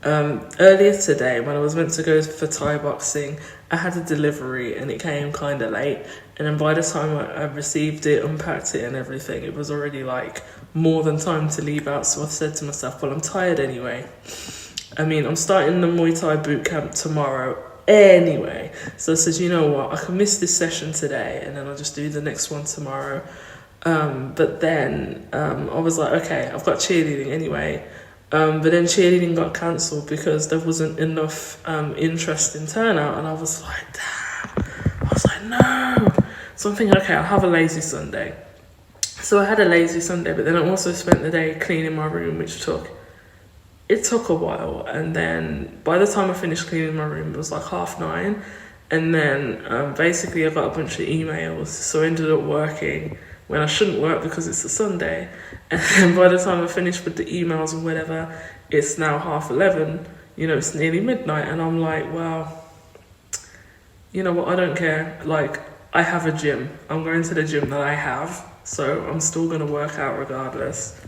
Earlier today, when I was meant to go for Thai boxing, I had a delivery and it came kind of late. And then by the time I received it, unpacked it and everything, it was already like more than time to leave out. So I said to myself, well, I'm tired anyway. I mean, I'm starting the Muay Thai boot camp tomorrow anyway. So I said, you know what, I can miss this session today and then I'll just do the next one tomorrow. But then I was like, okay, I've got cheerleading anyway. But then cheerleading got cancelled because there wasn't enough interest in turnout, and I was like, damn. I was like, no. So I'm thinking, okay, I'll have a lazy Sunday. So I had a lazy Sunday, but then I also spent the day cleaning my room, which took a while. And then by the time I finished cleaning my room, it was like 9:30. And then basically I got a bunch of emails, so I ended up working when I shouldn't work because it's a Sunday. And then by the time I finished with the emails or whatever, it's now 11:30, it's nearly midnight. And I'm like, well, you know what, I don't care. Like, I have a gym. I'm going to the gym that I have, so I'm still going to work out regardless.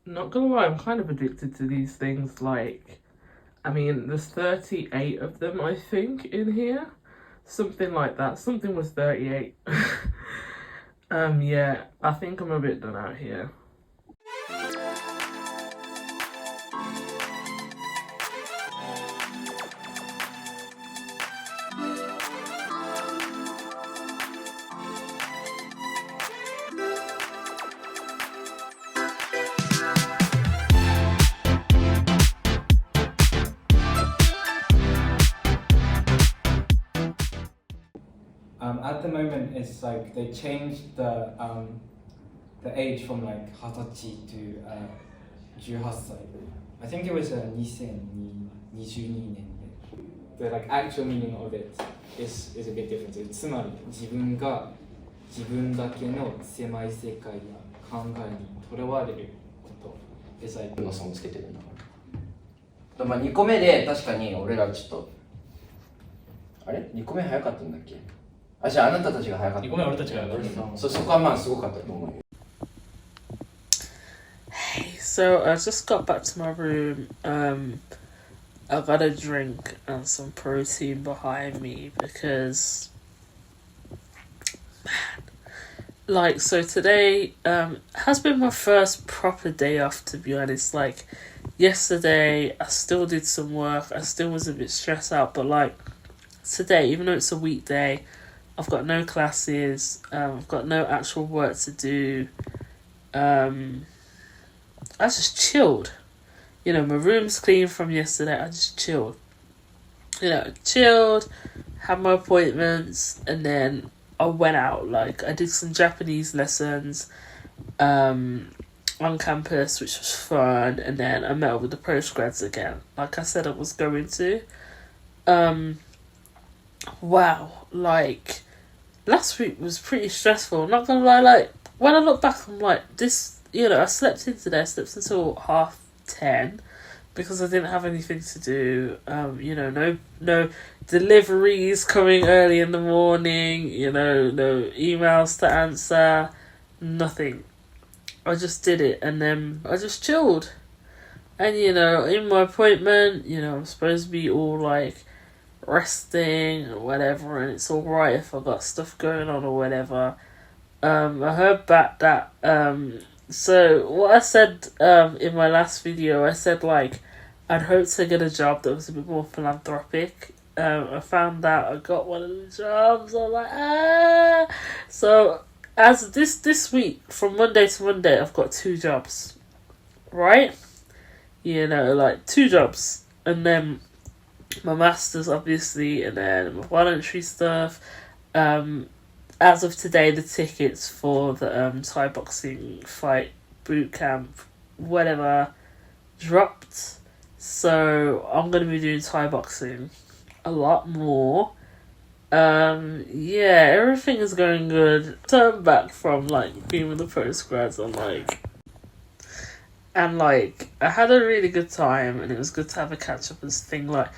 Not gonna lie, I'm kind of addicted to these things. Like, I mean, there's 38 of them, I think, in here. Something like that. Something was 38. Yeah, I think I'm a bit done out here. At the moment, it's like they changed the age from like 20 to 18 歳. I think it was 2022年. The like actual meaning of it is a bit different. つまり自分が自分だけの狭い世界や考えにとらわれることでさえの差をつけてるんだから。まあ2個目で確かに俺らちょっとあれ2個目早かったんだっけ？あ、じゃああなたたちが早かった。2個目は俺たちが早かった。そこはまあすごかったと思うよ。Hey, so I just got back to my room. I got a drink and some protein behind me because, man, like, so today has been my first proper day off, to be honest. Like, yesterday I still did some work, I still was a bit stressed out, but like today, even though it's a weekday, I've got no classes, I've got no actual work to do. I just chilled. My room's clean from yesterday. I just chilled. Chilled, had my appointments, and then I went out. Like, I did some Japanese lessons on campus, which was fun, and then I met up with the postgrads again, like I said I was going to. Wow, like, last week was pretty stressful, not gonna lie. Like, when I look back, I'm like, this, I slept in today, I slept until 10:30, because I didn't have anything to do. No deliveries coming early in the morning, no emails to answer, nothing. I just did it, and then I just chilled. And, in my appointment, I'm supposed to be all, like, resting or whatever, and it's alright if I got stuff going on or whatever. I heard back that, so what I said in my last video, I said, like, I'd hoped to get a job that was a bit more philanthropic. I found out I got one of the jobs. I'm like, So, as this week, from Monday to Monday, I've got 2 jobs, right? Like 2 jobs, and then my master's, obviously, and then my voluntary stuff. As of today, the tickets for the Thai boxing fight boot camp, whatever, dropped. So I'm gonna be doing Thai boxing a lot more. Yeah, everything is going good. So I'm back from like being with the postgrads and I had a really good time, and it was good to have a catch up and thing. Like,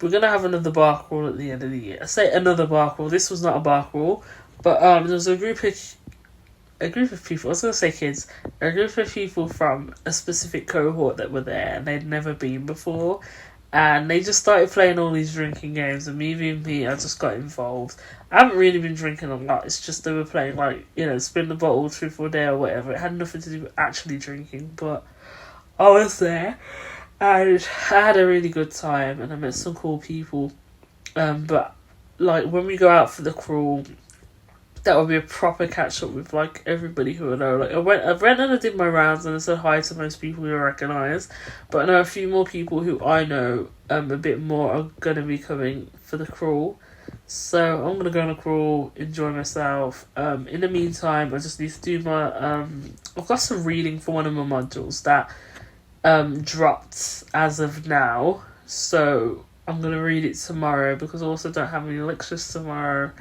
we're gonna have another bar crawl at the end of the year. I say another bar crawl. This was not a bar crawl, but there was a group of a group of people, I was going to say kids, a group of people from a specific cohort that were there and they'd never been before. And they just started playing all these drinking games, and me being me, I just got involved. I haven't really been drinking a lot, it's just they were playing, like, you know, spin the bottle, truth or dare, or whatever. It had nothing to do with actually drinking, but I was there, and I had a really good time, and I met some cool people. But, like, when we go out for the crawl, that would be a proper catch up with, like, everybody who I know. Like, I went and I did my rounds and I said hi to most people who I recognise, but I know a few more people who I know a bit more are going to be coming for the crawl. So I'm going to go on a crawl, enjoy myself. In the meantime, I just need to do my I've got some reading for one of my modules that dropped as of now, so I'm going to read it tomorrow because I also don't have any lectures tomorrow.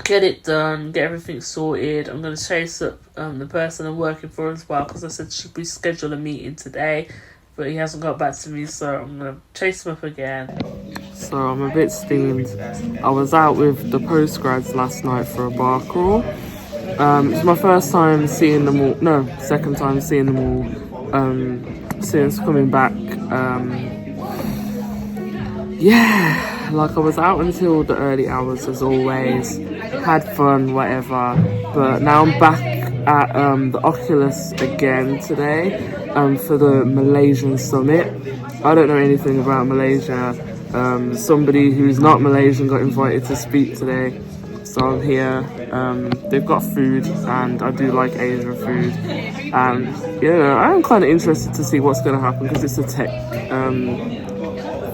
Get it done, get everything sorted. I'm going to chase up the person I'm working for as well, because I said should we schedule a meeting today, but he hasn't got back to me, so I'm going to chase him up again. So I'm a bit steamed. I was out with the postgrads last night for a bar crawl. It's my first time seeing them all, no, second time seeing them all since coming back. Yeah, like I was out until the early hours as always, had fun, whatever, but now I'm back at the Oculus again today for the Malaysian Summit. I don't know anything about Malaysia. Somebody who's not Malaysian got invited to speak today, so I'm here. They've got food and I do like Asian food, and yeah, I'm kind of interested to see what's going to happen because it's a tech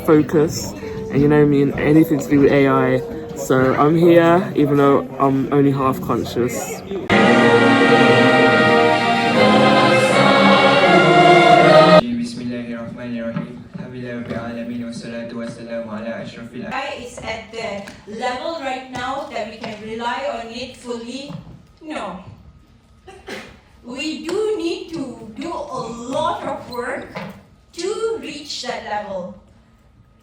focus, and you know me, anything to do with AI, so I'm here even though I'm only half conscious. Is at the level right now that we can rely on it fully? No. We do need to do a lot of work to reach that level.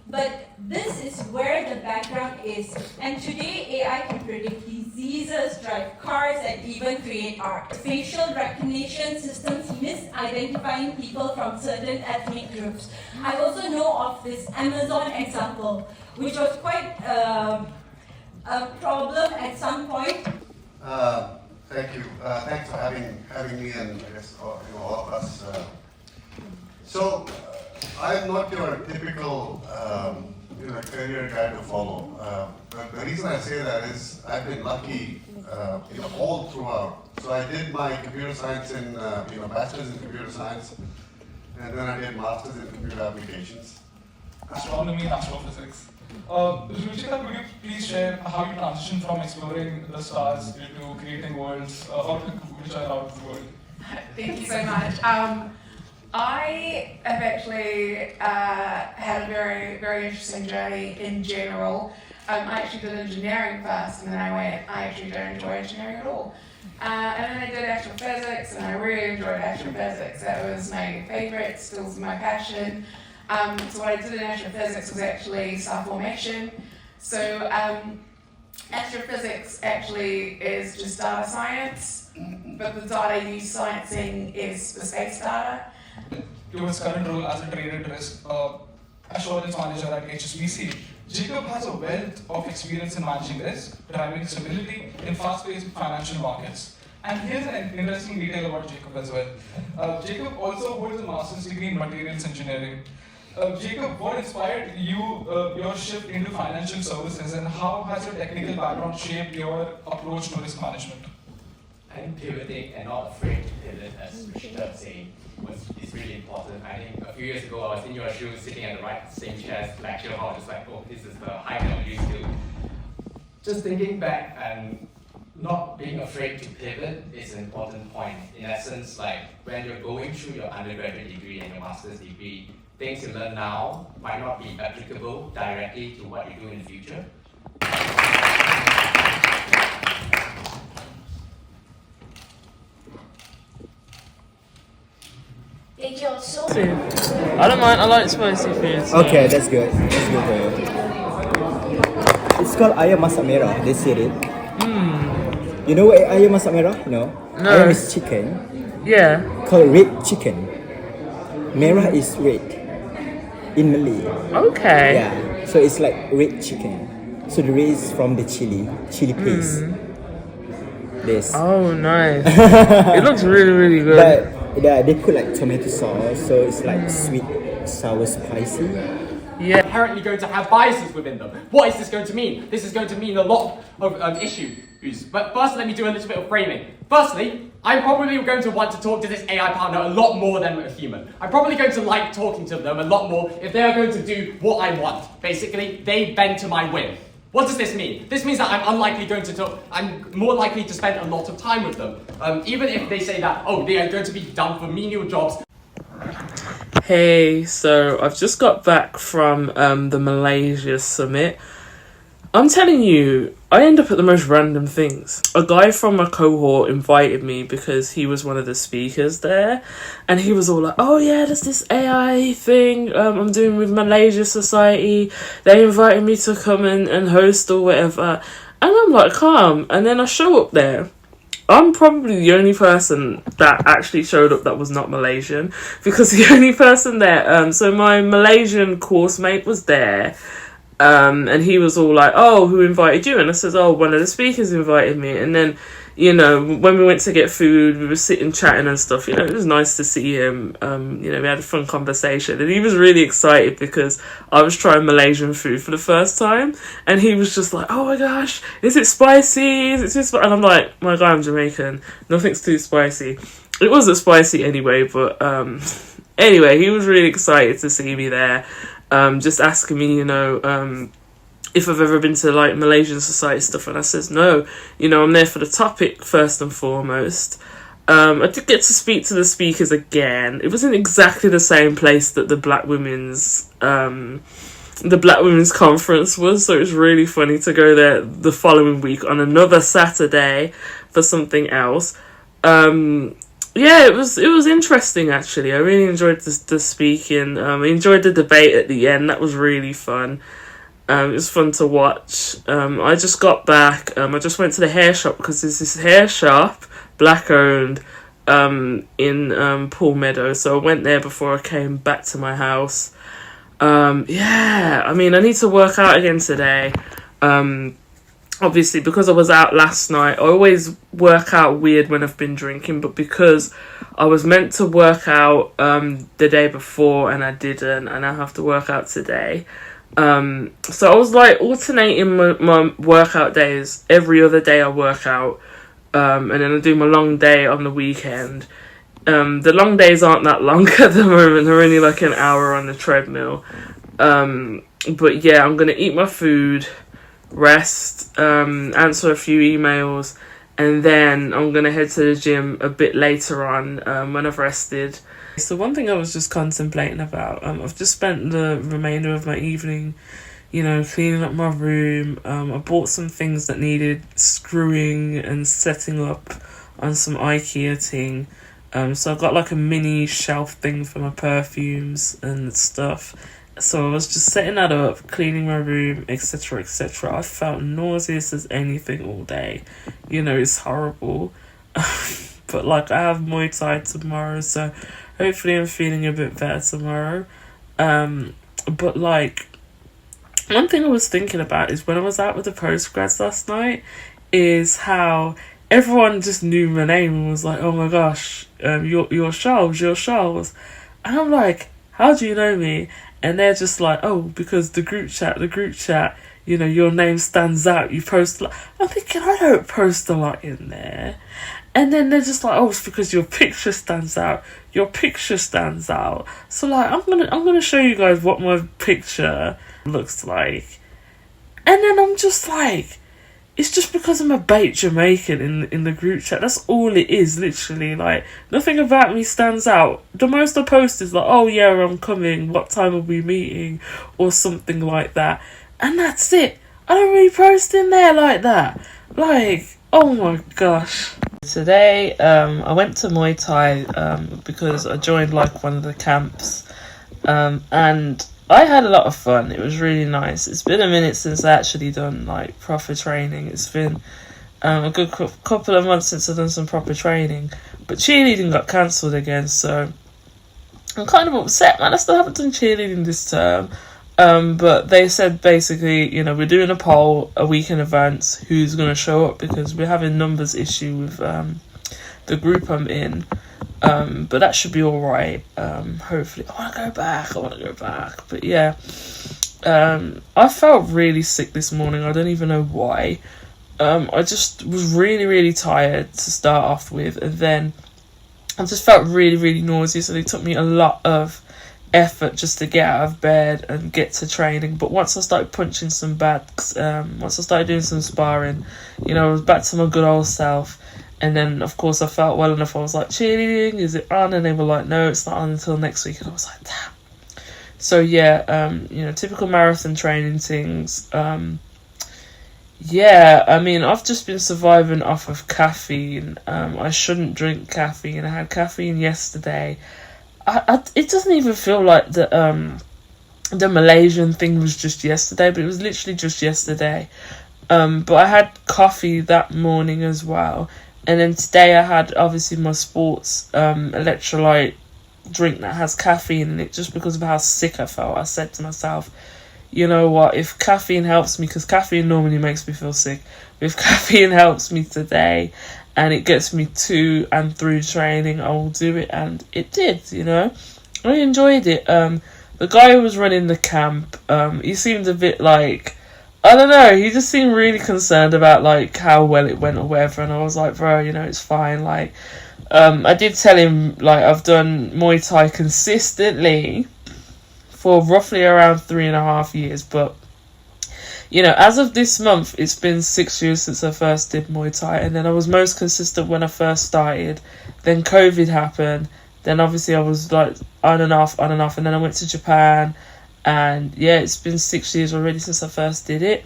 But this is where the background is. And today AI can predict diseases, drive cars, and even create art. Facial recognition systems misidentifying people from certain ethnic groups. I also know of this Amazon example, which was quite a problem at some point. Thank you. Thanks for having me and I guess all of us. I'm not your typical career guide to follow. The reason I say that is I've been lucky all throughout. So I did my computer science in bachelor's in computer science, and then I did master's in computer applications. Astronomy and astrophysics. Ruchika, could you please share how you transitioned from exploring the stars into creating worlds, or which are out of the world? Thank you so much. I have actually had a very, very interesting journey in general. I actually did engineering first, and then I actually don't enjoy engineering at all. And then I did astrophysics, and I really enjoyed astrophysics. That was my favorite, still my passion. So what I did in astrophysics was actually star formation. So astrophysics actually is just data science, but the data used sciencing is the space data. To his current role as a trader risk assurance manager at HSBC, Jacob has a wealth of experience in managing risk, driving stability in fast-paced financial markets. And here's an interesting detail about Jacob as well. Jacob also holds a master's degree in materials engineering. Jacob, what inspired you, your shift into financial services, and how has your technical background shaped your approach to risk management? I think pivoting and not afraid to pivot, as Ruchika was saying, is really important. I think a few years ago, I was in your shoes, sitting at the same chair, lecture hall, just like, oh, this is the height I'm used to. Just thinking back and not being afraid to pivot is an important point. In essence, like when you're going through your undergraduate degree and your master's degree, things you learn now might not be applicable directly to what you do in the future. Thank you all so much. I don't mind, I like spicy food. So. Okay, that's good. That's good for you. It's called ayam masak merah. They said it. You know what ayam masak merah? No. No. Ayam is chicken, Yeah. called red chicken. Merah is red in Malay. Okay. Yeah. So it's like red chicken. So the red is from the chili paste. This. Oh, nice. It looks really, really good. But yeah, they put like tomato sauce, so it's like sweet, sour, spicy. Yeah. Inherently going to have biases within them. What is this going to mean? This is going to mean a lot of issues. But first, let me do a little bit of framing. Firstly, I'm probably going to want to talk to this AI partner a lot more than a human. I'm probably going to like talking to them a lot more if they are going to do what I want. Basically, they bend to my whim. What does this mean? This means that I'm more likely to spend a lot of time with them. Even if they say that, oh, they are going to be done for menial jobs. Hey, so I've just got back from the Malaysia Summit. I'm telling you, I end up at the most random things. A guy from my cohort invited me because he was one of the speakers there, and he was all like, oh yeah, there's this AI thing I'm doing with Malaysia Society. They invited me to come and host or whatever. And I'm like, calm. And then I show up there. I'm probably the only person that actually showed up that was not Malaysian, because the only person there, so my Malaysian course mate was there. And he was all like, oh, who invited you? And I said, oh, one of the speakers invited me. And then, you know, when we went to get food, we were sitting chatting and stuff. You know, it was nice to see him. You know, we had a fun conversation. And he was really excited because I was trying Malaysian food for the first time. And he was just like, oh my gosh, is it spicy? Is it too spicy? And I'm like, my God, I'm Jamaican. Nothing's too spicy. It wasn't spicy anyway, but anyway, he was really excited to see me there. Just asking me, you know, if I've ever been to like Malaysian society stuff, and I says no, you know, I'm there for the topic first and foremost. I did get to speak to the speakers again. It wasn't exactly the same place that the Black Women's conference was, so it was really funny to go there the following week on another Saturday for something else. Yeah, it was interesting actually. I really enjoyed the speaking. I enjoyed the debate at the end. That was really fun. It was fun to watch. I just got back. I just went to the hair shop because there's this hair shop, black owned, in Poole Meadow. So I went there before I came back to my house. Yeah, I mean, I need to work out again today. Obviously, because I was out last night, I always work out weird when I've been drinking, but because I was meant to work out the day before and I didn't, and I have to work out today. So I was like alternating my workout days. Every other day I work out, and then I do my long day on the weekend. The long days aren't that long at the moment. They're only like an hour on the treadmill. But yeah, I'm going to eat my food, rest, answer a few emails, and then I'm going to head to the gym a bit later on when I've rested. So one thing I was just contemplating about, I've just spent the remainder of my evening, you know, cleaning up my room. I bought some things that needed screwing and setting up on some IKEA thing. So I've got like a mini shelf thing for my perfumes and stuff. So I was just setting that up, cleaning my room, etc, etc. I felt nauseous as anything all day. You know, it's horrible. But like, I have Muay Thai tomorrow, so hopefully I'm feeling a bit better tomorrow. But like, one thing I was thinking about is when I was out with the postgrads last night, is how everyone just knew my name and was like, oh my gosh, you're Sharlz. And I'm like, how do you know me? And they're just like, oh, because the group chat, you know, your name stands out, you post a lot. I'm thinking, I don't post a lot in there. And then they're just like, oh, it's because your picture stands out. So like, I'm gonna show you guys what my picture looks like. And then I'm just like, it's just because I'm a bait Jamaican in the group chat. That's all it is, literally. Like, nothing about me stands out. The most I post is like, oh yeah, I'm coming, what time are we meeting, or something like that. And that's it. I don't really post in there like that. Like, oh my gosh. Today, I went to Muay Thai because I joined like one of the camps. And I had a lot of fun. It was really nice. It's been a minute since I actually done like proper training. It's been A good couple of months since I've done some proper training. But cheerleading got cancelled again, so I'm kind of upset, man. I still haven't done cheerleading this term. But they said basically, you know, we're doing a poll a week in advance who's going to show up, because we're having numbers issue with the group I'm in. But that should be alright. Hopefully. I want to go back. But yeah. I felt really sick this morning. I don't even know why. I just was really, really tired to start off with. And then I just felt really, really nauseous. And it took me a lot of effort just to get out of bed and get to training. But once I started punching some bags, once I started doing some sparring, you know, I was back to my good old self. And then, of course, I felt well enough. I was like, cheerleading, is it on? And they were like, no, it's not on until next week. And I was like, damn. So, yeah, you know, typical marathon training things. Yeah, I mean, I've just been surviving off of caffeine. I shouldn't drink caffeine. I had caffeine yesterday. It doesn't even feel like the Malaysian thing was just yesterday, but it was literally just yesterday. But I had coffee that morning as well. And then today I had, obviously, my sports electrolyte drink that has caffeine in it, just because of how sick I felt. I said to myself, you know what, if caffeine helps me, because caffeine normally makes me feel sick, if caffeine helps me today and it gets me to and through training, I will do it. And it did, you know. I enjoyed it. The guy who was running the camp, he seemed a bit like, I don't know, he just seemed really concerned about like how well it went or whatever. And I was like, bro, you know, it's fine. Like, I did tell him, like, I've done Muay Thai consistently for roughly around 3.5 years, but you know, as of this month, it's been 6 years since I first did Muay Thai. And then I was most consistent when I first started. Then COVID happened. Then obviously I was like on and off. And then I went to Japan. And yeah, it's been 6 years already since I first did it.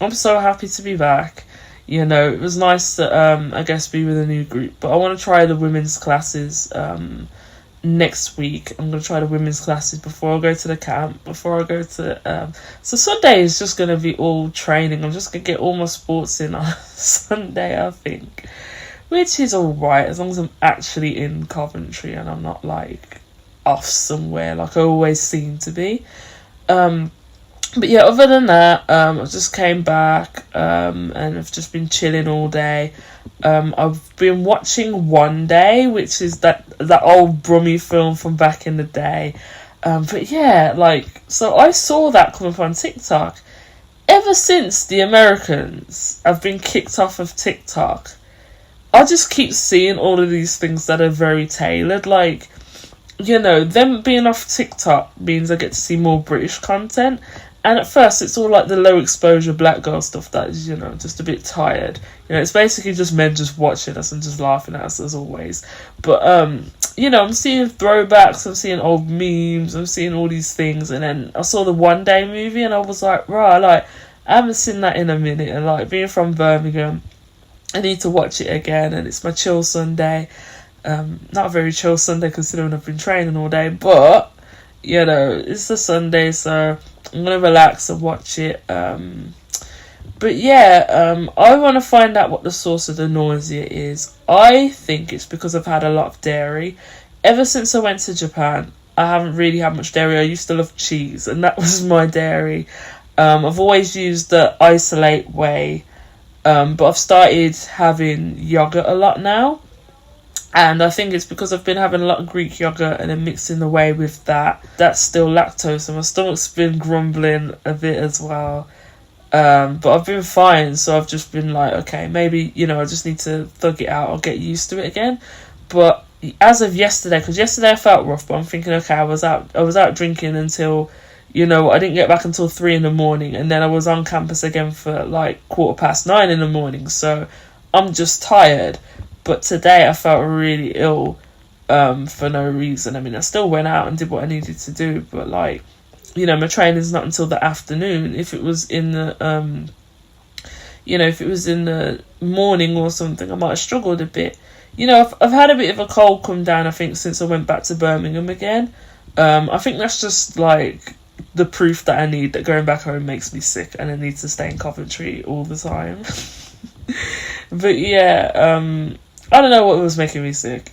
I'm so happy to be back. You know, it was nice to, I guess, be with a new group. But I want to try the women's classes next week. I'm going to try the women's classes before I go to the camp. Before I go to... So Sunday is just going to be all training. I'm just going to get all my sports in on Sunday, I think. Which is alright, as long as I'm actually in Coventry and I'm not, like, off somewhere like I always seem to be. But yeah, other than that, I just came back and I've just been chilling all day. I've been watching One Day, which is that old Brummy film from back in the day. But yeah, like, so I saw that come up on TikTok. Ever since the Americans have been kicked off of TikTok, I just keep seeing all of these things that are very tailored. Like, you know, them being off TikTok means I get to see more British content. And at first, it's all like the low exposure black girl stuff that is, you know, just a bit tired. You know, it's basically just men just watching us and just laughing at us as always. But, you know, I'm seeing throwbacks, I'm seeing old memes, I'm seeing all these things. And then I saw the One Day movie and I was like, right, like, I haven't seen that in a minute. And like, being from Birmingham, I need to watch it again. And it's my chill Sunday. Not a very chill Sunday considering I've been training all day. But, you know, it's a Sunday, so I'm going to relax and watch it. But yeah, I want to find out what the source of the nausea is. I think it's because I've had a lot of dairy. Ever since I went to Japan, I haven't really had much dairy. I used to love cheese, and that was my dairy. I've always used the isolate whey, but I've started having yogurt a lot now. And I think it's because I've been having a lot of Greek yogurt and then mixing the whey with that. That's still lactose, and my stomach's been grumbling a bit as well. But I've been fine, so I've just been like, okay, maybe, you know, I just need to thug it out or get used to it again. But as of yesterday, because yesterday I felt rough, but I'm thinking, okay, I was out drinking until, you know, I didn't get back until 3 a.m, and then I was on campus again for like 9:15 in the morning. So I'm just tired. But today I felt really ill for no reason. I mean, I still went out and did what I needed to do, but like, you know, my training's not until the afternoon. If it was in the, you know, if it was in the morning or something, I might have struggled a bit. You know, I've had a bit of a cold come down, I think, since I went back to Birmingham again. I think that's just like the proof that I need that going back home makes me sick and I need to stay in Coventry all the time. But yeah, I don't know what was making me sick.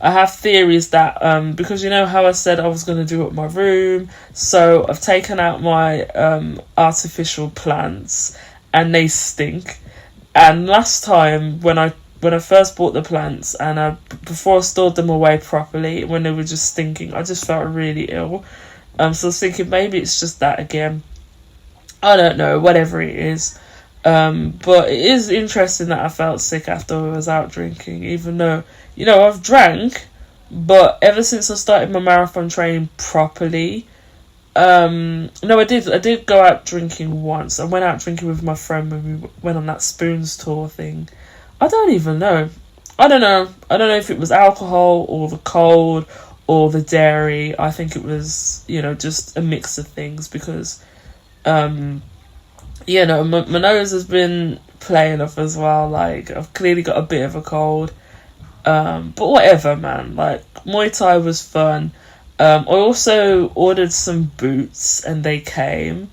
I have theories that because you know how I said I was going to do up my room, so I've taken out my artificial plants and they stink. And last time when I first bought the plants and before I stored them away properly, when they were just stinking, I just felt really ill. So I was thinking maybe it's just that again. I don't know, whatever it is. But it is interesting that I felt sick after I was out drinking, even though, you know, I've drank, but ever since I started my marathon training properly, no, I did go out drinking once. I went out drinking with my friend when we went on that Spoons tour thing. I don't even know. I don't know if it was alcohol or the cold or the dairy. I think it was, you know, just a mix of things because, you know, my nose has been playing off as well. Like, I've clearly got a bit of a cold. But whatever, man. Like, Muay Thai was fun. I also ordered some boots and they came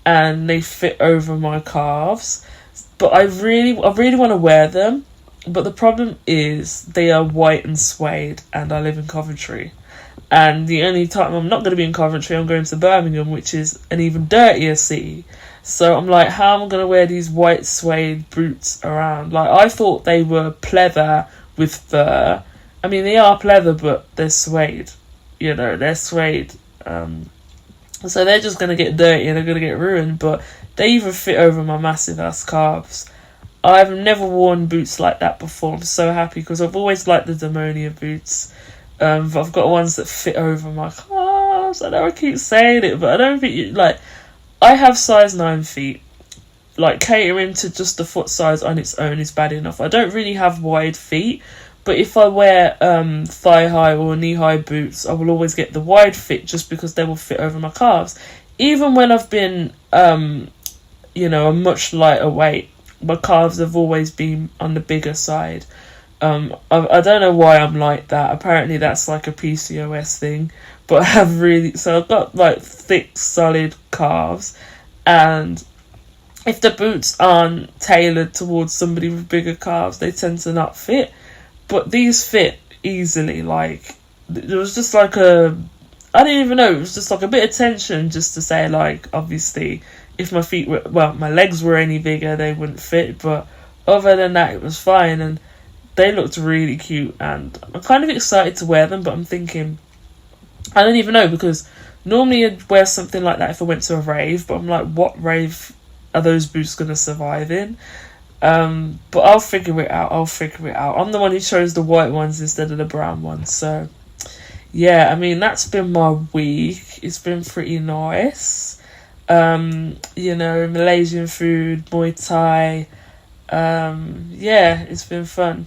and they fit over my calves. But I really want to wear them. But the problem is they are white and suede and I live in Coventry. And the only time I'm not going to be in Coventry, I'm going to Birmingham, which is an even dirtier city. So I'm like, how am I going to wear these white suede boots around? Like, I thought they were pleather with fur. I mean, they are pleather, but they're suede. You know, they're suede. So they're just going to get dirty and they're going to get ruined. But they even fit over my massive ass calves. I've never worn boots like that before. I'm so happy because I've always liked the Demonia boots. But I've got ones that fit over my calves. I know I keep saying it, but I don't think I have size 9 feet. Like, catering to just the foot size on its own is bad enough. I don't really have wide feet, but if I wear thigh high or knee high boots, I will always get the wide fit just because they will fit over my calves. Even when I've been, you know, a much lighter weight, my calves have always been on the bigger side. I don't know why I'm like that. Apparently that's like a PCOS thing. But I've got like thick, solid calves. And if the boots aren't tailored towards somebody with bigger calves, they tend to not fit. But these fit easily. Like, there was just like I didn't even know. It was just like a bit of tension just to say, like, obviously, if my feet were, my legs were any bigger, they wouldn't fit. But other than that, it was fine. And they looked really cute. And I'm kind of excited to wear them, but I'm thinking, I don't even know, because normally I'd wear something like that if I went to a rave. But I'm like, what rave are those boots going to survive in? But I'll figure it out. I'm the one who chose the white ones instead of the brown ones. So, yeah, I mean, that's been my week. It's been pretty nice. You know, Malaysian food, Muay Thai. Yeah, it's been fun.